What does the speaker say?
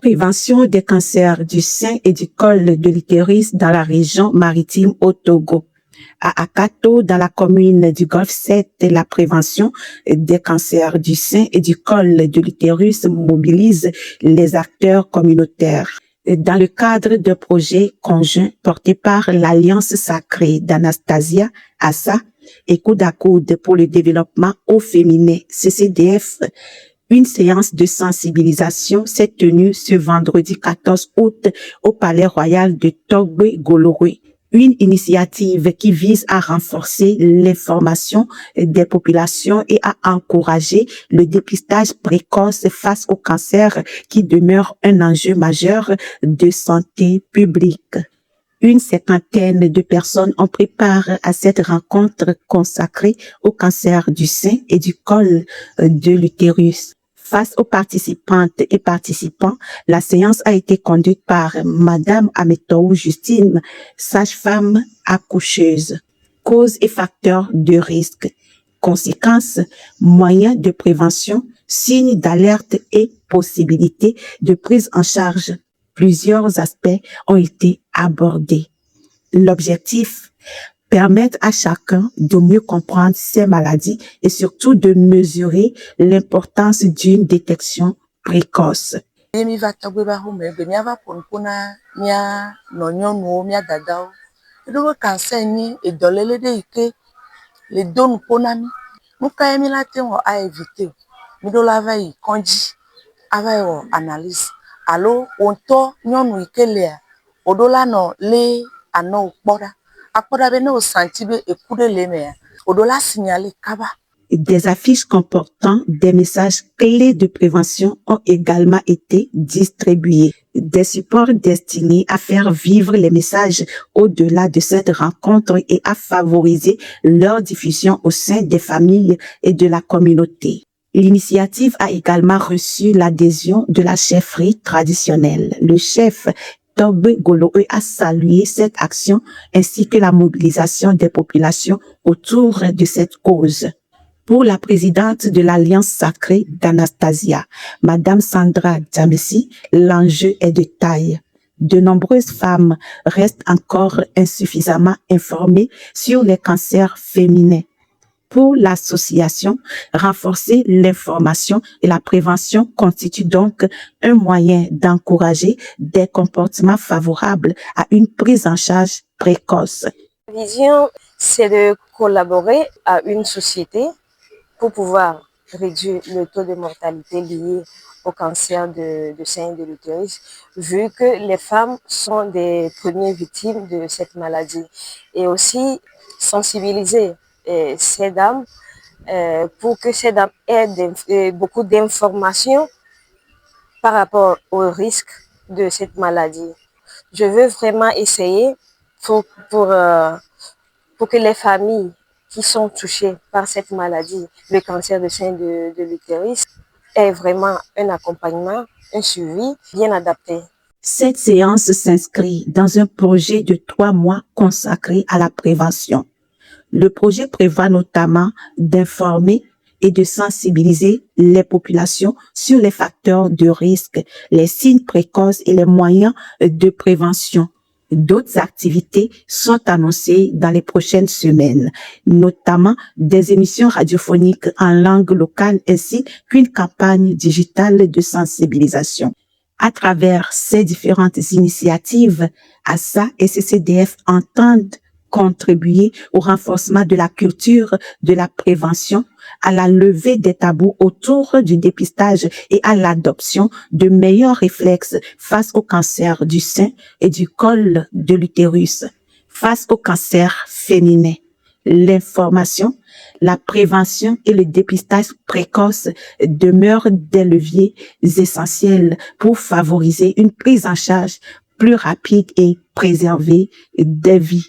prévention des cancers du sein et du col de l'utérus dans la région maritime au Togo. À Akato, dans la commune du Golfe 7, la prévention des cancers du sein et du col de l'utérus mobilise les acteurs communautaires. Dans le cadre de projets conjoints portés par l'Alliance sacrée d'Anastasia, ASA, et Coude à Coude pour le développement au féminin, CCDF, une séance de sensibilisation s'est tenue ce vendredi 14 août au Palais Royal de Togbe-Goloré. Une initiative qui vise à renforcer l'information des populations et à encourager le dépistage précoce face au cancer qui demeure un enjeu majeur de santé publique. Une cinquantaine de personnes ont pris part à cette rencontre consacrée au cancer du sein et du col de l'utérus. Face aux participantes et participants, la séance a été conduite par Madame Ametou Justine, sage-femme accoucheuse. Causes et facteurs de risque, conséquences, moyens de prévention, signes d'alerte et possibilités de prise en charge. Plusieurs aspects ont été abordés. L'objectif, permettre à chacun de mieux comprendre ces maladies et surtout de mesurer l'importance d'une détection précoce. Des affiches comportant des messages clés de prévention ont également été distribuées. Des supports destinés à faire vivre les messages au-delà de cette rencontre et à favoriser leur diffusion au sein des familles et de la communauté. L'initiative a également reçu l'adhésion de la chefferie traditionnelle. Le chef Togbe-Goloré a salué cette action ainsi que la mobilisation des populations autour de cette cause. Pour la présidente de l'Alliance sacrée d'Anastasia, Madame Sandra Djamessi, l'enjeu est de taille. De nombreuses femmes restent encore insuffisamment informées sur les cancers féminins. Pour l'association, renforcer l'information et la prévention constitue donc un moyen d'encourager des comportements favorables à une prise en charge précoce. La vision, c'est de collaborer à une société pour pouvoir réduire le taux de mortalité lié au cancer de sein et de l'utérus, vu que les femmes sont des premières victimes de cette maladie. Et aussi sensibiliser ces dames pour que ces dames aient beaucoup d'informations par rapport au risque de cette maladie. Je veux vraiment essayer pour que les familles qui sont touchées par cette maladie, le cancer de sein de l'utérus, aient vraiment un accompagnement, un suivi bien adapté. Cette séance s'inscrit dans un projet de 3 mois consacré à la prévention. Le projet prévoit notamment d'informer et de sensibiliser les populations sur les facteurs de risque, les signes précoces et les moyens de prévention. D'autres activités sont annoncées dans les prochaines semaines, notamment des émissions radiophoniques en langue locale ainsi qu'une campagne digitale de sensibilisation. À travers ces différentes initiatives, ASA et CCDF entendent contribuer au renforcement de la culture de la prévention, à la levée des tabous autour du dépistage et à l'adoption de meilleurs réflexes face au cancer du sein et du col de l'utérus, face au cancer féminin. L'information, la prévention et le dépistage précoce demeurent des leviers essentiels pour favoriser une prise en charge plus rapide et préserver des vies.